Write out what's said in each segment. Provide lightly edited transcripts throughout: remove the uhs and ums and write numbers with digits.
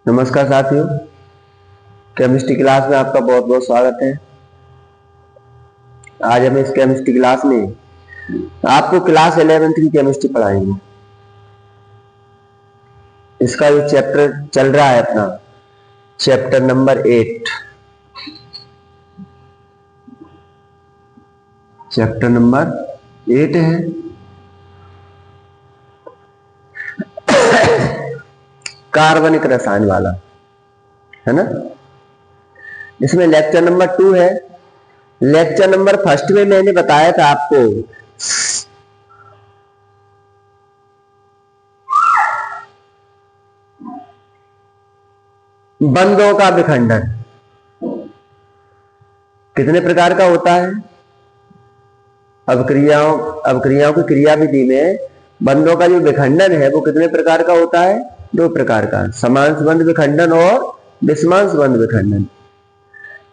नमस्कार साथियों, chemistry class में आपका बहुत बहुत स्वागत है। आज हम इस केमिस्ट्री क्लास में आपको क्लास 11th की केमिस्ट्री पढ़ाएंगे। इसका ये चैप्टर चल रहा है अपना चैप्टर नंबर 8। चैप्टर नंबर 8 है कार्बनिक रसायन वाला, है ना। इसमें लेक्चर नंबर 2 है। लेक्चर नंबर 1 में मैंने बताया था आपको बंधों का विखंडन कितने प्रकार का होता है। अवक्रियाओं की क्रियाविधि में बंधों का जो विखंडन है वो कितने प्रकार का होता है? 2 प्रकार का, समांश बंध विखंडन और विषमांश बंध विखंडन।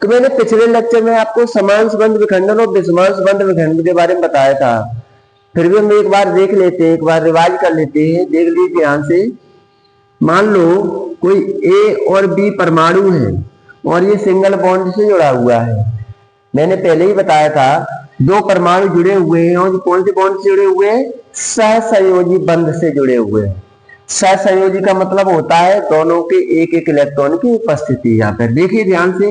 तो मैंने पिछले लेक्चर में आपको समांश बंध विखंडन और विषमांश बंध विखंडन के बारे में बताया था। फिर भी हम एक बार देख लेते हैं, एक बार रिवाइज कर लेते हैं। देख लीजिए ध्यान से। मान लो कोई ए और बी परमाणु है और ये सिंगल बॉन्ड से जुड़ा हुआ है। मैंने पहले ही बताया था 2 परमाणु जुड़े हुए हैं और कौन से बॉन्ड से जुड़े हुए हैं? सहसंयोजी बंध से जुड़े हुए हैं। सहसंयोजी का मतलब होता है दोनों के एक एक इलेक्ट्रॉन की उपस्थिति। यहाँ पर देखिए ध्यान से,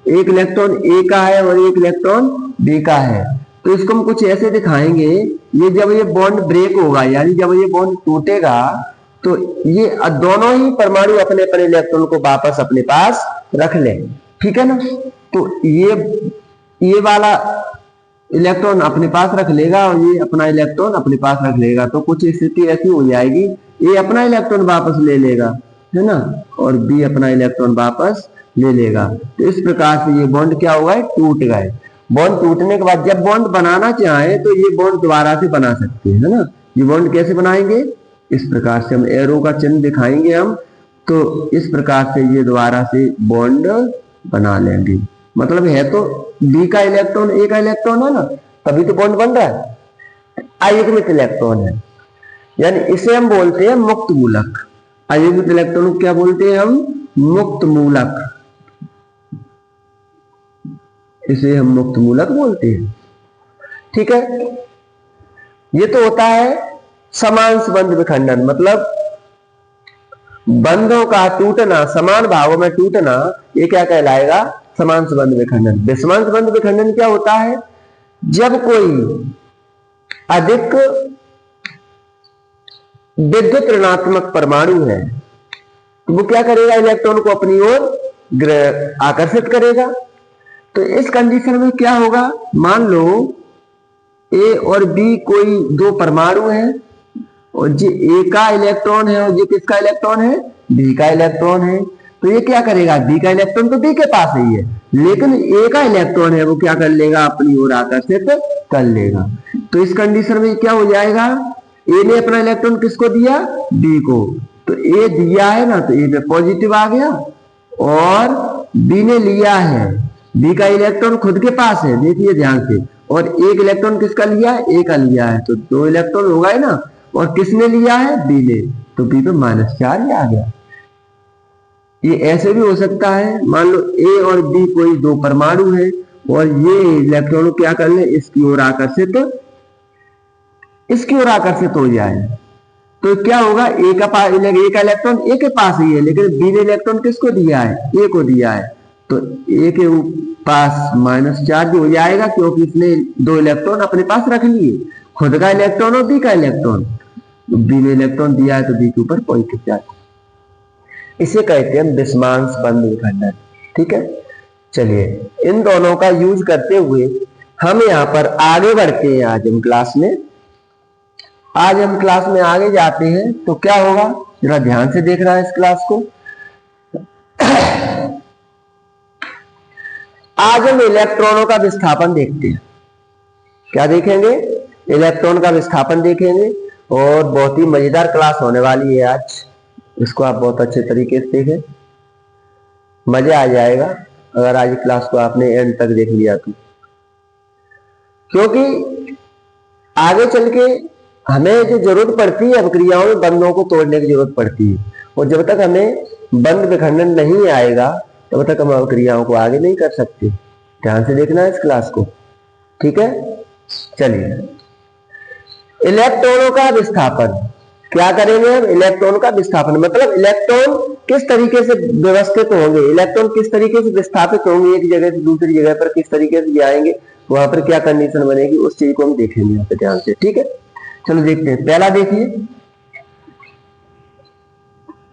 एक इलेक्ट्रॉन ए का है और एक इलेक्ट्रॉन बी का है। तो इसको हम कुछ ऐसे दिखाएंगे, ये जब ये बॉन्ड ब्रेक होगा यानी जब ये बॉन्ड टूटेगा तो ये दोनों ही परमाणु अपने अपने इलेक्ट्रॉन को वापस अपने पास रख लें, ठीक है ना। तो ये वाला इलेक्ट्रॉन अपने पास रख लेगा और ये अपना इलेक्ट्रॉन अपने पास रख लेगा। तो कुछ स्थिति ऐसी हो जाएगी, ये अपना इलेक्ट्रॉन वापस ले लेगा, है ना, और बी अपना इलेक्ट्रॉन वापस ले लेगा। तो इस प्रकार से ये बॉन्ड क्या हुआ है? टूट गए। बॉन्ड टूटने के बाद जब बॉन्ड बनाना चाहे तो ये बॉन्ड दोबारा से बना सकते हैं, है ना। ये बॉन्ड कैसे बनाएंगे? इस प्रकार से हम एरो का चिन्ह दिखाएंगे हम, तो इस प्रकार से ये दोबारा से बॉन्ड बना लेंगे। मतलब है तो बी का इलेक्ट्रॉन ए का इलेक्ट्रॉन है ना, तभी तो बॉन्ड बन रहा है। अयुग्मित इलेक्ट्रॉन है, यानी इसे हम बोलते हैं मुक्त मूलक। अयुग्मित इलेक्ट्रॉन को क्या बोलते हैं हम? मुक्त मूलक। इसे हम मुक्त मूलक बोलते हैं, ठीक है। ये तो होता है समांश बंध विखंडन, मतलब बंधों का टूटना, समान भागों में टूटना, ये क्या कहलाएगा? समांश बंध विखंडन। विषमांश बंध विखंडन क्या होता है? जब कोई अधिक विद्युत ऋणात्मक परमाणु है तो वो क्या करेगा? इलेक्ट्रॉन को अपनी ओर आकर्षित करेगा। तो इस कंडीशन में क्या होगा? मान लो ए और बी कोई 2 परमाणु है और जो ए का इलेक्ट्रॉन है और ये किसका इलेक्ट्रॉन है? बी का इलेक्ट्रॉन है। तो ये क्या करेगा? बी का इलेक्ट्रॉन तो बी के पास ही है, लेकिन ए का इलेक्ट्रॉन है वो क्या कर लेगा? अपनी ओर आकर्षित कर लेगा। तो इस कंडीशन में क्या हो जाएगा? ए ने अपना इलेक्ट्रॉन किसको दिया? बी को। तो ए दिया है ना, तो ए में पॉजिटिव आ गया और बी ने लिया है, बी का इलेक्ट्रॉन खुद के पास है, देखिए ध्यान से, और एक इलेक्ट्रॉन किसका लिया है? ए का लिया है। तो 2 इलेक्ट्रॉन हो गए ना, और किसने लिया है? बी ने। तो बी पे -4 आ गया। ये ऐसे भी हो सकता है, मान लो ए और बी कोई 2 परमाणु है और ये इलेक्ट्रॉन क्या कर ले? इसकी ओर आकर्षित हो जाए। तो क्या होगा? ए का इलेक्ट्रॉन ए के पास ही है, लेकिन बी ने इलेक्ट्रॉन किसको दिया है? ए को दिया है। तो ए के पास -4 हो जाएगा, क्योंकि इसने 2 इलेक्ट्रॉन अपने पास रख लिए, खुद का इलेक्ट्रॉन और बी का इलेक्ट्रॉन। बी ने इलेक्ट्रॉन दिया है तो बी के ऊपर पॉजिटिव चार्ज। इसे कहते हैं विषमांश बंध विखंडन, ठीक है। चलिए इन दोनों का यूज करते हुए हम यहाँ पर आगे बढ़ते हैं। आज हम क्लास में आगे जाते हैं तो क्या होगा? जरा ध्यान से देख रहा है इस क्लास को। आज हम इलेक्ट्रॉनों का विस्थापन देखते हैं। क्या देखेंगे? इलेक्ट्रॉन का विस्थापन देखेंगे और बहुत ही मजेदार क्लास होने वाली है आज। इसको आप बहुत अच्छे तरीके से देखें, मजा आ जाएगा अगर आज क्लास को आपने एंड तक देख लिया तो, क्योंकि आगे चल के हमें जो जरूरत पड़ती है अभिक्रियाओं में बंधों को तोड़ने की जरूरत पड़ती है और जब तक हमें बंद विखंडन नहीं आएगा तब तक हम क्रियाओं को आगे नहीं कर सकते। ध्यान से देखना है इस क्लास को, ठीक है। चलिए, इलेक्ट्रॉनों का विस्थापन क्या करेंगे हम? इलेक्ट्रॉन का विस्थापन मतलब इलेक्ट्रॉन किस तरीके से व्यवस्थित होंगे, इलेक्ट्रॉन किस तरीके से विस्थापित होंगे, एक जगह से दूसरी जगह पर किस तरीके से जाएंगे, वहां पर क्या कंडीशन बनेगी, उस चीज को हम देखेंगे यहाँ पे ध्यान से, ठीक है। चलो देखते हैं, पहला देखिए,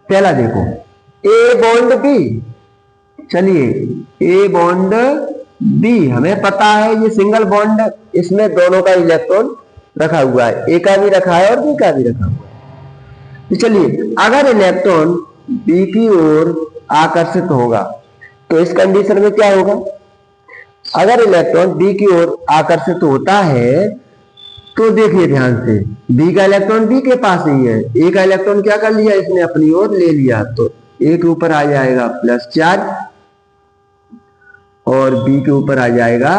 पहला देखो ए बॉन्ड बी। चलिए, ए बॉन्ड बी हमें पता है ये सिंगल बॉन्ड, इसमें दोनों का इलेक्ट्रॉन रखा हुआ है, ए का भी रखा है और बी का भी रखा हुआ है। तो चलिए, अगर इलेक्ट्रॉन बी की ओर आकर्षित होगा तो इस कंडीशन में क्या होगा? अगर इलेक्ट्रॉन बी की ओर आकर्षित होता है तो देखिए ध्यान से, बी का इलेक्ट्रॉन बी के पास ही है, ए का इलेक्ट्रॉन क्या कर लिया, इसने अपनी ओर ले लिया, तो ए के ऊपर आ जाएगा प्लस चार्ज और बी के ऊपर आ जाएगा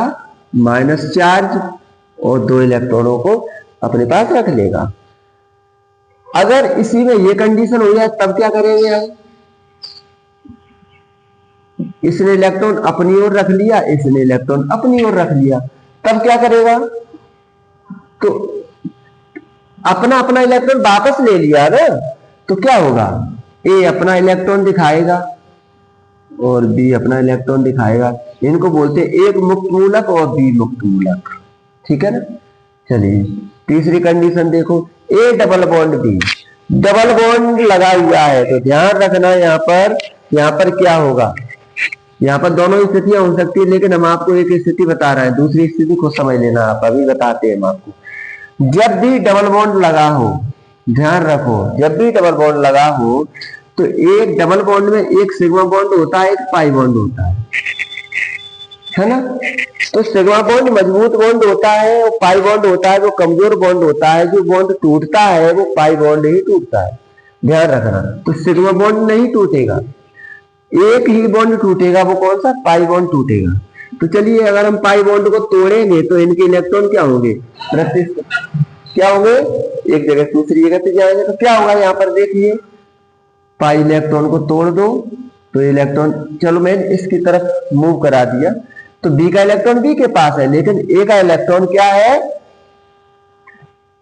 माइनस चार्ज और दो इलेक्ट्रॉनों को अपने पास रख लेगा। अगर इसी में ये कंडीशन हो जाए तब क्या करेंगे हम? इसने इलेक्ट्रॉन अपनी ओर रख लिया, इसने इलेक्ट्रॉन अपनी ओर रख लिया, तब क्या करेगा? तो अपना अपना इलेक्ट्रॉन वापस ले लिया ना, तो क्या होगा? ए अपना इलेक्ट्रॉन दिखाएगा और बी अपना इलेक्ट्रॉन दिखाएगा। इनको बोलते हैं एक मुक्त मूलक और बी मुक्त मूलक, ठीक है ना। चलिए, तीसरी कंडीशन देखो, A double bond B, double bond लगा हुआ है, तो ध्यान रखना यहाँ पर क्या होगा, यहाँ पर दोनों स्थितियां हो सकती है, लेकिन हम आपको एक स्थिति बता रहे हैं, दूसरी स्थिति को समझ लेना, आप अभी बताते हैं हम आपको। जब भी डबल बॉन्ड लगा हो, ध्यान रखो, जब भी डबल बॉन्ड लगा हो तो एक डबल बॉन्ड में एक सिग्मा बॉन्ड होता है, एक पाई बॉन्ड होता है ना। तो सिग्मा बॉन्ड मजबूत बॉन्ड होता है और पाई बॉन्ड होता है वो कमजोर बॉन्ड होता है। जो बॉन्ड टूटता है वो पाई बॉन्ड ही टूटता है, ध्यान रखना। तो सिग्मा बॉन्ड नहीं टूटेगा, एक ही बॉन्ड टूटेगा, वो कौन सा? पाई बॉन्ड टूटेगा। तो चलिए, अगर हम पाई बॉन्ड को तोड़ेंगे तो इनके इलेक्ट्रॉन क्या होंगे? क्या होंगे? एक जगह से दूसरी जगह पे जाएंगे, तो क्या होगा? यहाँ पर देखिए, पाई इलेक्ट्रॉन को तोड़ दो तो इलेक्ट्रॉन, चलो मैं इसकी तरफ मूव करा दिया, तो बी का इलेक्ट्रॉन बी के पास है, लेकिन ए का इलेक्ट्रॉन क्या है?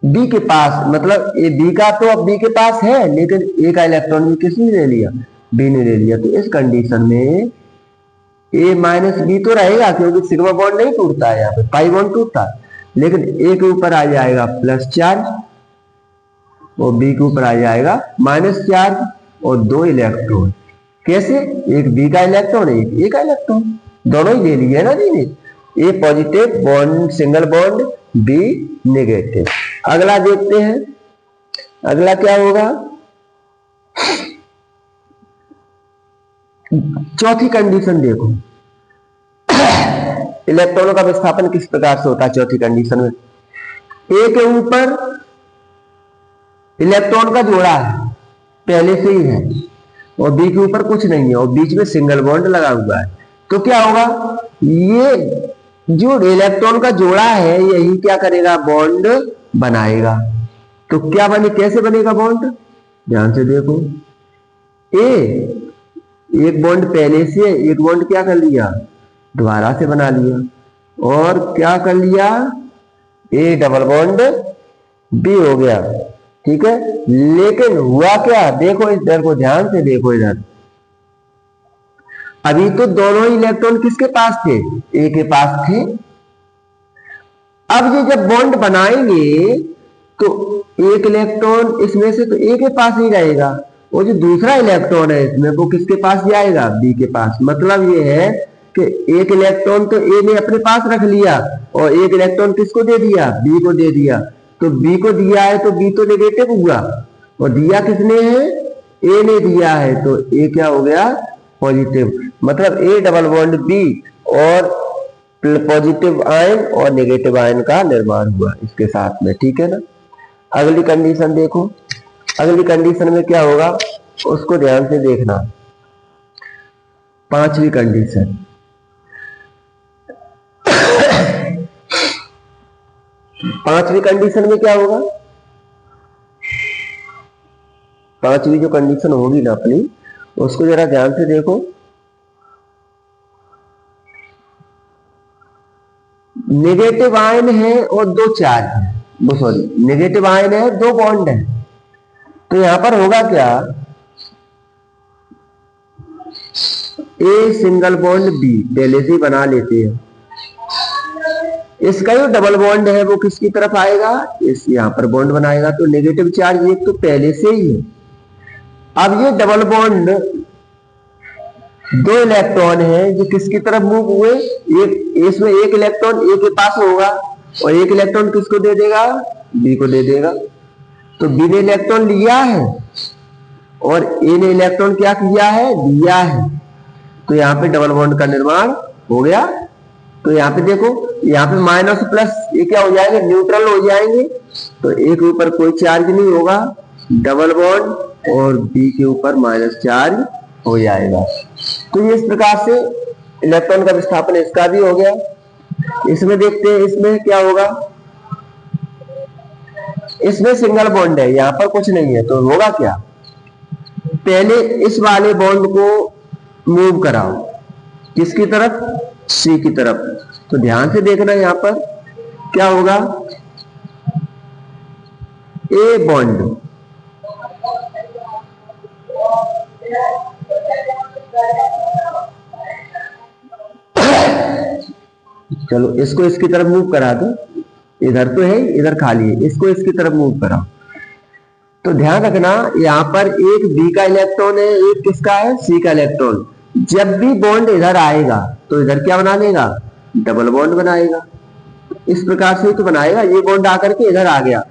बी के पास, मतलब ए बी का तो अब बी के पास है, लेकिन ए का इलेक्ट्रॉन भी किसने ले लिया? बी ने ले लिया। तो इस कंडीशन में ए माइनस बी तो रहेगा, क्योंकि सिग्मा बॉन्ड नहीं टूटता है, यहाँ पे पाई बॉन्ड टूटता है, लेकिन ए के ऊपर आ जाएगा प्लस चार्ज और बी के ऊपर आ जाएगा माइनस चार्ज और दो इलेक्ट्रॉन। कैसे? एक बी का इलेक्ट्रॉन, एक ए का इलेक्ट्रॉन, दोनों ही ले लिए ना जी ने। A positive bond, single bond, B negative. अगला देखते हैं, अगला क्या होगा? चौथी कंडीशन देखो, इलेक्ट्रॉनों का विस्थापन किस प्रकार से होता है चौथी कंडीशन में? ए के ऊपर इलेक्ट्रॉन का जोड़ा है, पहले से ही है, और बी के ऊपर कुछ नहीं है और बीच में सिंगल बॉन्ड लगा हुआ है। तो क्या होगा? ये जो इलेक्ट्रॉन का जोड़ा है यही क्या करेगा? बॉन्ड बनाएगा। तो क्या बने, कैसे बनेगा बॉन्ड? ध्यान से देखो, ए एक बॉन्ड पहले से, एक बॉन्ड क्या कर लिया? दोबारा से बना लिया, और क्या कर लिया? ए डबल बॉन्ड बी हो गया, ठीक है। लेकिन हुआ क्या? देखो इधर को ध्यान से देखो, इधर अभी तो दोनों ही इलेक्ट्रॉन किसके पास थे? ए के पास थे। अब ये जब बॉन्ड बनाएंगे तो एक इलेक्ट्रॉन इसमें से तो ए के पास ही रहेगा, और जो दूसरा इलेक्ट्रॉन है इसमें वो किसके पास जाएगा? बी के पास। मतलब ये है कि एक इलेक्ट्रॉन तो ए ने अपने पास रख लिया और एक इलेक्ट्रॉन किसको दे दिया? बी को दे दिया। तो बी को दिया है तो बी तो नेगेटिव हुआ, और दिया किसने है? ए ने दिया है, तो ए क्या हो गया? पॉजिटिव। मतलब ए डबल बॉन्ड बी और पॉजिटिव आयन और नेगेटिव आयन का निर्माण हुआ इसके साथ में, ठीक है ना। अगली कंडीशन देखो, अगली कंडीशन में क्या होगा उसको ध्यान से देखना। पांचवी कंडीशन, पांचवी कंडीशन में क्या होगा? पांचवी जो कंडीशन होगी ना अपनी, उसको जरा ध्यान से देखो। नेगेटिव आयन है और दो चार्ज है, सॉरी नेगेटिव आयन है, दो बॉन्ड है। तो यहां पर होगा क्या, ए सिंगल बॉन्ड बी पहले से बना लेते हैं। इसका जो डबल बॉन्ड है वो किसकी तरफ आएगा, इस यहां पर बॉन्ड बनाएगा, तो नेगेटिव चार्ज एक तो पहले से ही है। अब ये डबल बॉन्ड दो इलेक्ट्रॉन है जो किसकी तरफ मूव हुए, एक इसमें एक इलेक्ट्रॉन ए के पास होगा और एक इलेक्ट्रॉन किसको दे देगा, बी को दे देगा। तो बी ने इलेक्ट्रॉन लिया है और ए ने इलेक्ट्रॉन क्या किया है, दिया है। तो यहाँ पे डबल बॉन्ड का निर्माण हो गया। तो यहाँ पे देखो, यहाँ पे माइनस प्लस ये क्या हो जाएंगे, न्यूट्रल हो जाएंगे। तो ए के ऊपर कोई चार्ज नहीं होगा, डबल बॉन्ड, और बी के ऊपर माइनस चार्ज हो जाएगा। तो ये इस प्रकार से इलेक्ट्रॉन का विस्थापन इसका भी हो गया। इसमें देखते हैं इसमें क्या होगा, इसमें सिंगल बॉन्ड है, यहां पर कुछ नहीं है। तो होगा क्या, पहले इस वाले बॉन्ड को मूव कराओ किसकी तरफ, सी की तरफ। तो ध्यान से देखना यहां पर क्या होगा, ए बॉन्ड चलो इसको इसकी तरफ मूव करा दो, इधर तो है इधर खाली है, इसको इसकी तरफ मूव कराओ। तो ध्यान रखना यहां पर एक बी का इलेक्ट्रॉन है, एक किसका है, सी का इलेक्ट्रॉन। जब भी बॉन्ड इधर आएगा तो इधर क्या बना लेगा, डबल बॉन्ड बनाएगा। इस प्रकार से तो बनाएगा, ये बॉन्ड आकर के इधर आ गया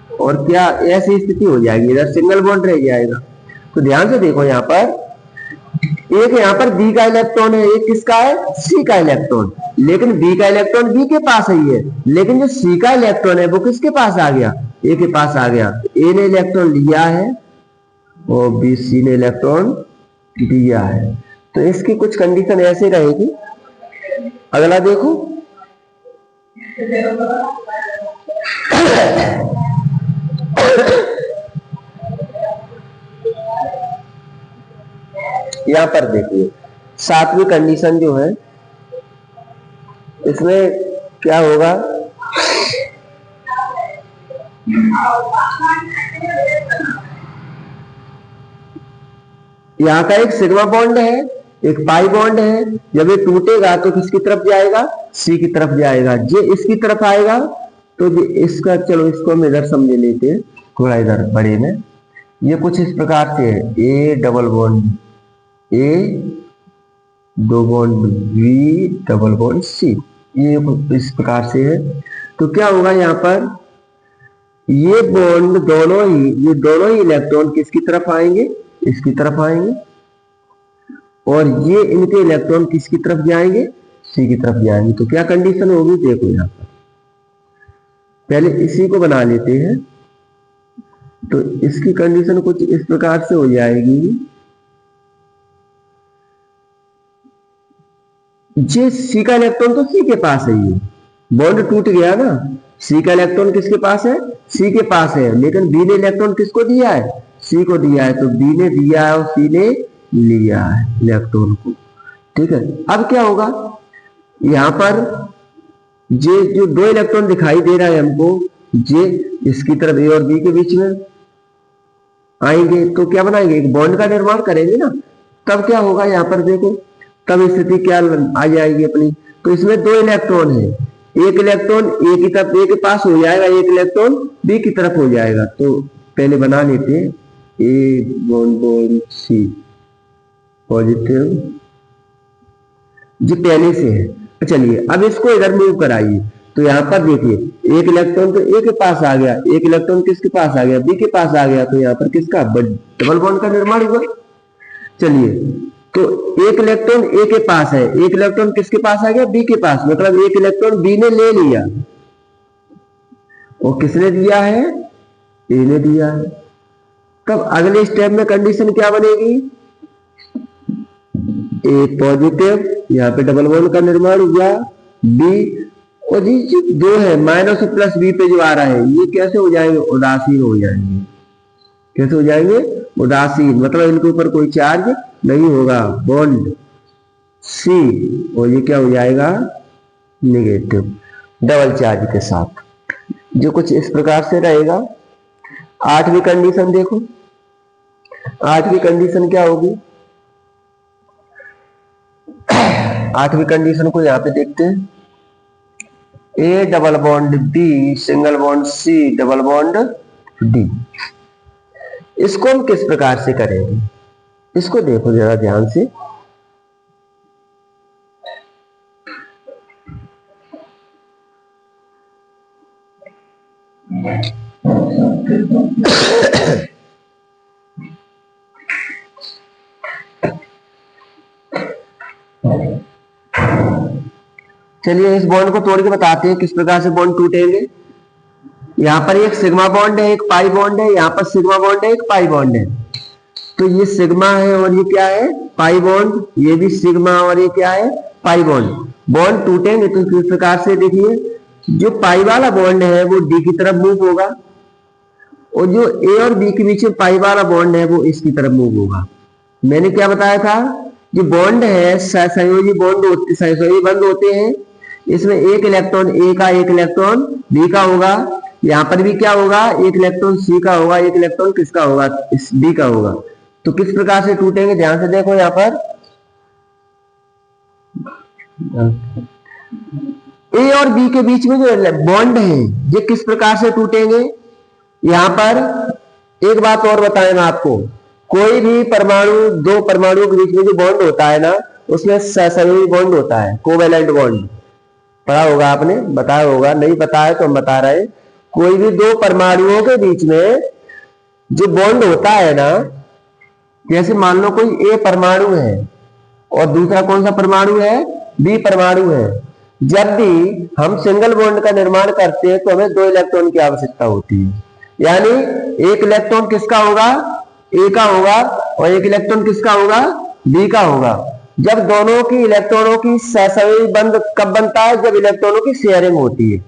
और क्या ऐसी स्थिति हो जाएगी, इधर सिंगल बॉन्ड रह जाएगा। तो ध्यान से देखो यहां पर एक यहाँ पर बी का इलेक्ट्रॉन है, एक किसका है, सी का इलेक्ट्रॉन। लेकिन बी का इलेक्ट्रॉन बी के पास ही है, लेकिन जो सी का इलेक्ट्रॉन है वो किसके पास आ गया, ए के पास आ गया। ए ने इलेक्ट्रॉन लिया है और बी सी ने इलेक्ट्रॉन दिया है। तो इसकी कुछ कंडीशन ऐसे रहेगी। अगला देखो, यहां पर देखिए सातवीं कंडीशन जो है, इसमें क्या होगा, यहां का एक सिग्मा बॉन्ड है, एक पाई बॉन्ड है। जब ये टूटेगा तो किसकी तरफ जाएगा, सी की तरफ जाएगा। ये इसकी तरफ आएगा तो इसका, चलो इसको हम इधर समझ लेते हैं थोड़ा इधर बड़े में। ये कुछ इस प्रकार से है, ए डबल बॉन्ड ए, दो bond B, double bond C, ये इस प्रकार से है। तो क्या होगा यहाँ पर, ये बॉन्ड दोनों ही, ये दोनों ही इलेक्ट्रॉन किसकी तरफ आएंगे, इसकी तरफ आएंगे, और ये इनके इलेक्ट्रॉन किसकी तरफ जाएंगे, सी की तरफ जाएंगे। तो क्या कंडीशन होगी, देखो यहाँ पर पहले इसी को बना लेते हैं। तो इसकी कंडीशन कुछ इस प्रकार से हो जाएगी, जे सी का इलेक्ट्रॉन तो सी के पास है, ये बॉन्ड टूट गया ना, सी का इलेक्ट्रॉन किसके पास है, सी के पास है। लेकिन बी ने इलेक्ट्रॉन किसको दिया है, सी को दिया है। तो बी ने दिया है और सी ने लिया है इलेक्ट्रॉन को, ठीक है। अब क्या होगा, यहां पर जे जो दो इलेक्ट्रॉन दिखाई दे रहा है हमको, जे इसकी तरफ ए और बी के बीच में आएंगे तो क्या बनाएंगे, एक बॉन्ड का निर्माण करेंगे ना। तब क्या होगा, यहां पर देखो तब स्थिति क्या आ जाएगी अपनी। तो इसमें दो इलेक्ट्रॉन है, एक इलेक्ट्रॉन ए की तरफ, ए के पास हो जाएगा, एक इलेक्ट्रॉन बी की तरफ हो जाएगा। तो पहले बना लेते हैं, ए बॉन्ड सी पॉजिटिव, जो पहले से है। चलिए अब इसको इधर मूव कराइए। तो यहां पर देखिए एक इलेक्ट्रॉन तो ए के पास आ गया, एक इलेक्ट्रॉन किसके पास आ गया, बी के पास आ गया। तो यहां पर किसका, डबल बॉन्ड का निर्माण हुआ। चलिए तो एक इलेक्ट्रॉन ए के पास है, एक इलेक्ट्रॉन किसके पास आ गया, बी के पास। मतलब एक इलेक्ट्रॉन बी ने ले लिया और किसने दिया है, ए ने दिया है। तब अगले स्टेप में कंडीशन क्या बनेगी, ए पॉजिटिव, यहाँ पे डबल बॉन्ड का निर्माण हुआ, बी, और जी दो है माइनस प्लस बी पे जो आ रहा है, ये कैसे हो जाएंगे, उदासीन हो जाएंगे। कैसे हो जाएंगे, उदासीन, मतलब इनके ऊपर कोई चार्ज नहीं होगा, बॉन्ड सी, और ये क्या हो जाएगा, नेगेटिव, डबल चार्ज के साथ, जो कुछ इस प्रकार से रहेगा। आठवीं कंडीशन देखो, आठवीं कंडीशन क्या होगी, आठवीं कंडीशन को यहां पे देखते हैं, A double bond B single bond C double bond D. इसको हम किस प्रकार से करेंगे, इसको देखो जरा ध्यान से। चलिए इस बॉन्ड को तोड़ के बताते हैं किस प्रकार से बॉन्ड टूटेंगे। यहां पर एक सिग्मा बॉन्ड है, एक पाई बॉन्ड है, यहां पर सिग्मा बॉन्ड है, एक पाई बॉन्ड है। तो ये सिग्मा है और ये क्या है, पाई बॉन्ड, ये भी सिग्मा और ये क्या है, पाई बॉन्ड। बॉन्ड टूटेंगे तो किस प्रकार से, देखिए जो पाई वाला बॉन्ड है वो डी की तरफ मूव होगा, और जो ए और बी के बीच में पाई वाला बॉन्ड है वो इसकी तरफ मूव होगा। मैंने क्या बताया था, जो बॉन्ड है सहसंयोजी बॉन्ड, सहसंयोजी बंद होते हैं, इसमें एक इलेक्ट्रॉन ए का, एक इलेक्ट्रॉन बी का होगा। यहां पर भी क्या होगा, एक इलेक्ट्रॉन सी का होगा, एक इलेक्ट्रॉन किसका होगा, इस डी का होगा। तो किस प्रकार से टूटेंगे, ध्यान से देखो यहां पर, ए और बी के बीच में जो बॉन्ड है ये किस प्रकार से टूटेंगे। यहां पर एक बात और बताएं मैं आपको, कोई भी परमाणु, दो परमाणुओं के बीच में जो बॉन्ड होता है ना, उसमें सहसंयोजी बॉन्ड होता है, कोवेलेंट बॉन्ड, पढ़ा होगा आपने, बताया होगा, नहीं बताया तो हम बता रहे। कोई भी दो परमाणुओं के बीच में जो बॉन्ड होता है ना, जैसे मान लो कोई ए परमाणु है और दूसरा कौन सा परमाणु है, बी परमाणु है। जब भी हम सिंगल बॉन्ड का निर्माण करते हैं तो हमें दो इलेक्ट्रॉन की आवश्यकता होती है, यानी एक इलेक्ट्रॉन किसका होगा, ए का होगा, और एक इलेक्ट्रॉन किसका होगा, बी का होगा। जब दोनों की इलेक्ट्रॉनों की सहसंयोजी बंध कब बनता है, जब इलेक्ट्रॉनों की शेयरिंग होती है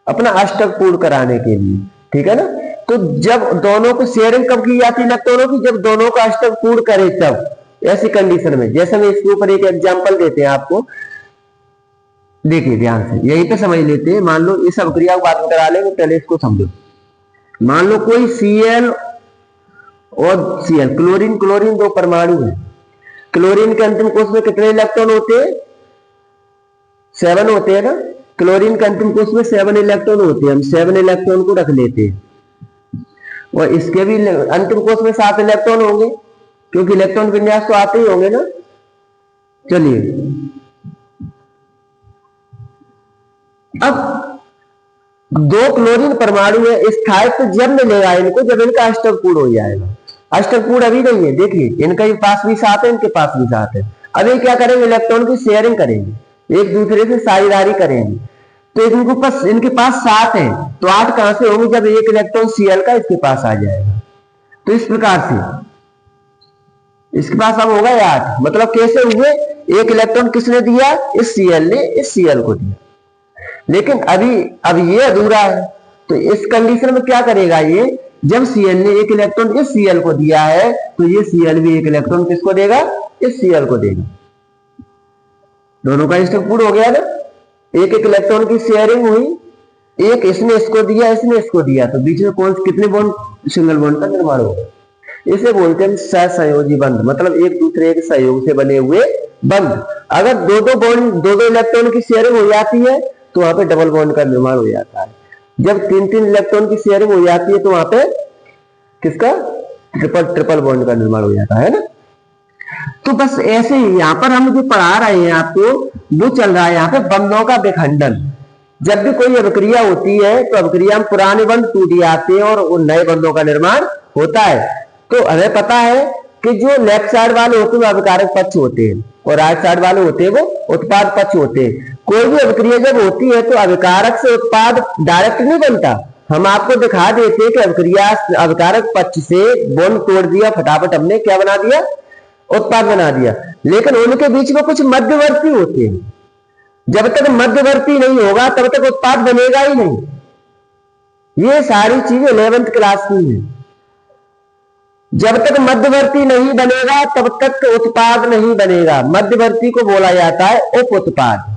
अपना अष्टक पूर्ण कराने के लिए, ठीक है ना। तो जब दोनों को शेयरिंग कब की जाती है इलेक्ट्रॉनों की, जब दोनों का अष्टक पूर्ण करे तब, ऐसी कंडीशन में। जैसे मैं इसके ऊपर एक एग्जांपल देते हैं आपको, देखिए ध्यान से, यहीं पे समझ लेते हैं। मान लो इस अभिक्रिया को बाद में करा लेंगे, पहले इसको समझो। मान लो कोई Cl और Cl, क्लोरीन क्लोरीन दो परमाणु है। क्लोरीन के अंतिम कोश में कितने इलेक्ट्रॉन होते हैं, 7 होते हैं ना। क्लोरीन के अंतिम कोश में 7 इलेक्ट्रॉन होते हैं, हम 7 इलेक्ट्रॉन को रख लेते हैं, और इसके भी अंतिम कोश में 7 इलेक्ट्रॉन होंगे, क्योंकि इलेक्ट्रॉन विन्यास तो आते ही होंगे ना। चलिए अब दो क्लोरीन परमाणु है, स्थायित्व जब मिलेगा इनको जब इनका अष्टक पूर्ण हो जाएगा। अष्टक पूर्ण अभी नहीं है, देखिए इनके पास भी 7 है, इनके पास भी 7 है। अभी क्या करेंगे, इलेक्ट्रॉन की शेयरिंग करेंगे, एक दूसरे से साझेदारी करेंगे। तो इनके पास 7 है, तो 8 कहां से होंगे, जब एक इलेक्ट्रॉन Cl का इसके पास आ जाएगा। तो इस प्रकार से इसके पास अब होगा 8, मतलब कैसे हुए, एक इलेक्ट्रॉन किसने दिया, इस Cl ने इस Cl को दिया। लेकिन अब ये अधूरा है, तो इस कंडीशन में क्या करेगा ये, जब Cl ने एक इलेक्ट्रॉन इस Cl को दिया है, तो ये Cl भी एक इलेक्ट्रॉन किसको देगा, इस Cl को देगा। दोनों का अष्टक पूर्ण हो गया ना, एक एक इलेक्ट्रॉन की शेयरिंग हुई, एक इसने इसको दिया, इसने इसको दिया, तो बीच में कौन कितने बॉन्ड, सिंगल बॉन्ड का निर्माण होगा। इसे बोलते हैं सहसंयोजी बंध, मतलब एक दूसरे के सहयोग से बने हुए बंध। अगर दो दो इलेक्ट्रॉन की शेयरिंग हो जाती है तो वहां पे डबल बॉन्ड का निर्माण हो जाता है। जब 3 इलेक्ट्रॉन की शेयरिंग हो जाती है तो वहां पे किसका, ट्रिपल बॉन्ड का निर्माण हो जाता है ना। तो बस ऐसे ही यहां पर हम जो पढ़ा रहे हैं आपको, वो चल रहा है यहाँ पे बंधों का विखंडन। जब भी कोई अभिक्रिया होती है तो अभिक्रिया में पुराने बंध टूट जाते हैं और उन नए बंधों का निर्माण होता है। तो हमें पता है कि जो लेफ्ट साइड वाले होते हैं वो अभिकारक पक्ष होते हैं, और राइट साइड वाले होते हैं वो उत्पाद पक्ष होते हैं। कोई भी अभिक्रिया जब होती है तो अभिकारक से उत्पाद डायरेक्ट नहीं बनता। हम आपको दिखा देते हैं कि अभिक्रिया अभिकारक पक्ष से बॉन्ड तोड़ दिया, फटाफट हमने क्या बना दिया, उत्पाद बना दिया। लेकिन उनके बीच में कुछ मध्यवर्ती होते हैं, जब तक मध्यवर्ती नहीं होगा तब तक उत्पाद बनेगा ही नहीं। ये सारी चीजें 11th क्लास की है। जब तक मध्यवर्ती नहीं बनेगा तब तक उत्पाद नहीं बनेगा। मध्यवर्ती को बोला जाता है उप उत्पाद।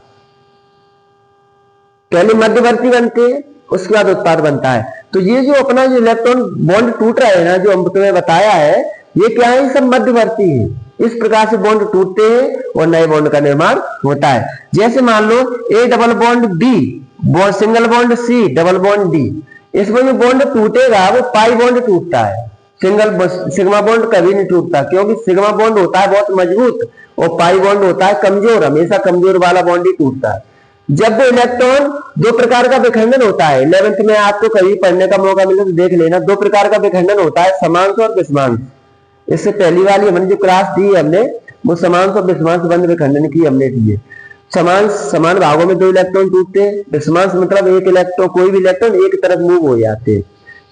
पहले मध्यवर्ती बनते हैं, उसके बाद उत्पाद बनता है। तो ये जो अपना जो इलेक्ट्रॉन बॉन्ड टूट रहा है ना, जो हम तुम्हें बताया है, ये क्या है, सब मध्यवर्ती है। इस प्रकार से बॉन्ड टूटते हैं और नए बॉन्ड का निर्माण होता है। जैसे मान लो A double bond B, single bond C, double bond D, इसमें जो बॉन्ड टूटेगा वो पाई बॉन्ड टूटता है। सिग्मा बॉन्ड कभी नहीं टूटता, क्योंकि सिग्मा बॉन्ड होता है बहुत मजबूत और पाई बॉन्ड होता है कमजोर। हमेशा कमजोर वाला बॉन्ड ही टूटता है। जब वो इलेक्ट्रॉन दो प्रकार का विखंडन होता है, 11th में आपको कभी पढ़ने का मौका मिले तो देख लेना, दो प्रकार का विखंडन होता है, समांश और विषमांश। इससे पहली वाली हमने जो क्लास दी है हमने, वो समांश और विषमांश बंद विखंडन की हमने दी है। समान भागों में दो इलेक्ट्रॉन टूटते हैं। विषमांश मतलब एक इलेक्ट्रॉन, कोई भी इलेक्ट्रॉन एक तरफ मूव हो जाते हैं।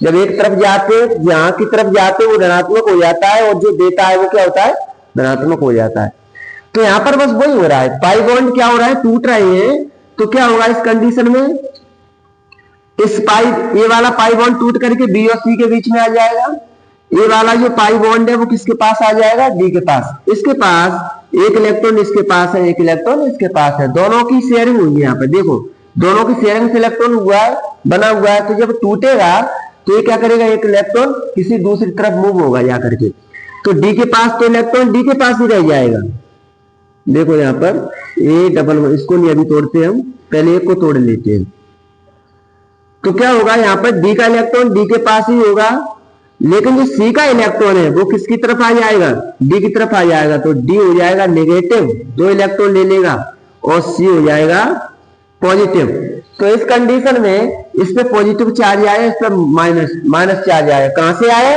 जब एक तरफ जाते हैं, जहां की तरफ जाते हैं वो धनात्मक हो जाता है, और जो देता है वो क्या होता है, धनात्मक हो जाता है। तो यहां पर बस वही हो रहा है, पाई बॉन्ड क्या हो रहा है, टूट रहे हैं। तो क्या होगा इस कंडीशन में, इस ये वाला पाई बॉन्ड टूट करके बी और सी के बीच में आ जाएगा। ये वाला जो पाई बॉन्ड है वो किसके पास आ जाएगा, डी के पास। इसके पास एक इलेक्ट्रॉन इसके पास है, एक इलेक्ट्रॉन इसके पास है, दोनों की शेयरिंग हुई है। यहाँ पे देखो दोनों की शेयरिंग से इलेक्ट्रॉन हुआ है, बना हुआ है। तो जब टूटेगा तो ये क्या करेगा, एक इलेक्ट्रॉन किसी दूसरी तरफ मूव होगा जा करके, तो डी के पास, तो इलेक्ट्रॉन डी के पास ही रह जाएगा। देखो यहाँ पर ए डबल, इसको नहीं अभी तोड़ते हम, पहले एक को तोड़ लेते हैं। तो क्या होगा, यहाँ पर डी का इलेक्ट्रॉन डी के पास ही होगा, लेकिन जो सी का इलेक्ट्रॉन है वो किसकी तरफ आ जाएगा, डी की तरफ आ जाएगा। तो डी हो जाएगा नेगेटिव, दो इलेक्ट्रॉन ले लेगा, और सी हो जाएगा पॉजिटिव। तो इस कंडीशन में इस पे पॉजिटिव चार्ज आया, इस पे माइनस चार्ज आया। कहां से आया,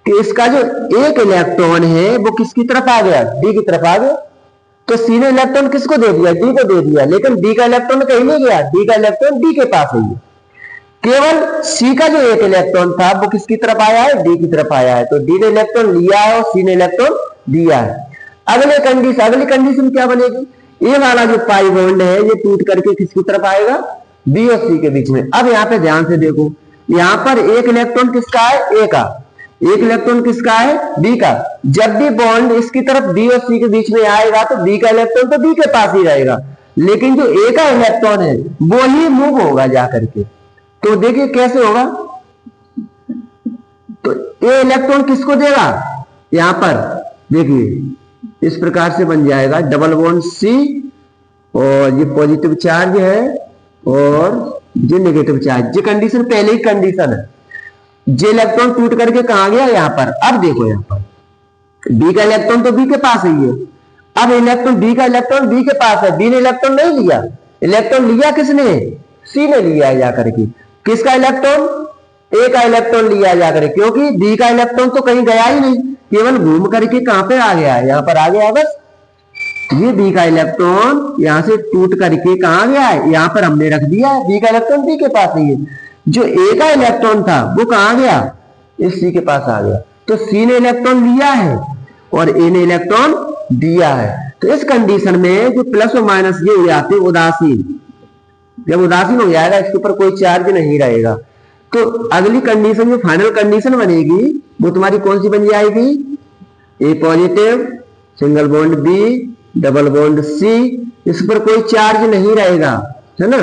कि इसका जो एक इलेक्ट्रॉन है वो किसकी तरफ आ गया, डी की तरफ आ गया। तो सी ने इलेक्ट्रॉन किसको दे दिया, डी को दे दिया, लेकिन डी का इलेक्ट्रॉन कहीं नहीं गया, डी का इलेक्ट्रॉन डी के पास है। केवल सी का जो एक इलेक्ट्रॉन था वो किसकी तरफ आया है, डी की तरफ आया है। तो डी ने इलेक्ट्रॉन लिया है और सी ने इलेक्ट्रॉन दिया है। अगली कंडीशन क्या बनेगी, ये वाला जो पाई बॉन्ड है ये टूट करके किसकी तरफ आएगा, बी और सी के बीच में। अब यहाँ पे ध्यान से देखो, यहाँ पर एक इलेक्ट्रॉन किसका है, ए का, एक इलेक्ट्रॉन किसका है, बी का। जब भी बॉन्ड इसकी तरफ बी और सी के बीच में आएगा तो बी का इलेक्ट्रॉन तो बी के पास ही रहेगा, लेकिन जो ए का इलेक्ट्रॉन है वो ही मूव होगा जाकर के। तो देखिए कैसे होगा, तो ए इलेक्ट्रॉन किसको देगा, यहां पर देखिए इस प्रकार से बन जाएगा डबल बॉन्ड सी, और ये पॉजिटिव चार्ज है और ये नेगेटिव चार्ज। ये कंडीशन पहले ही कंडीशन है। जे इलेक्ट्रॉन टूट करके कहां गया, यहां पर। अब देखो यहाँ पर बी का इलेक्ट्रॉन तो बी के पास ही है। अब इलेक्ट्रॉन बी का इलेक्ट्रॉन बी के पास है, बी ने इलेक्ट्रॉन नहीं लिया, इलेक्ट्रॉन लिया किसने, सी ने लिया है जाकर के। किसका इलेक्ट्रॉन, ए का इलेक्ट्रॉन लिया जाकर, क्योंकि बी का इलेक्ट्रॉन तो कहीं गया ही नहीं, केवल घूम करके कहां पे आ गया है, यहां पर आ गया बस। ये बी का इलेक्ट्रॉन यहां से टूट करके कहां गया है, यहां पर हमने रख दिया है, बी का इलेक्ट्रॉन बी के पास ही है। जो ए का इलेक्ट्रॉन था वो कहां गया, इस सी के पास आ गया। तो सी ने इलेक्ट्रॉन लिया है और ए ने इलेक्ट्रॉन दिया है। तो इस कंडीशन में जो प्लस और माइनस ये हो जाते हैं उदासीन। जब उदासीन हो जाएगा, इसके ऊपर कोई चार्ज नहीं रहेगा। तो अगली कंडीशन जो फाइनल कंडीशन बनेगी वो तुम्हारी कौन सी बन जाएगी, A positive, single bond B, double bond C, इस पर कोई चार्ज नहीं रहेगा, है ना,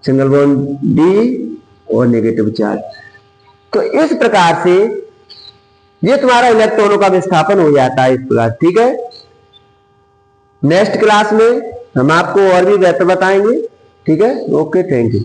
सिंगल बॉन्ड डी और नेगेटिव चार्ज। तो इस प्रकार से ये तुम्हारा इलेक्ट्रॉनों का विस्थापन हो जाता है इस प्रकार। ठीक है, नेक्स्ट क्लास में हम आपको और भी बेहतर बताएंगे। ठीक है, ओके, थैंक यू।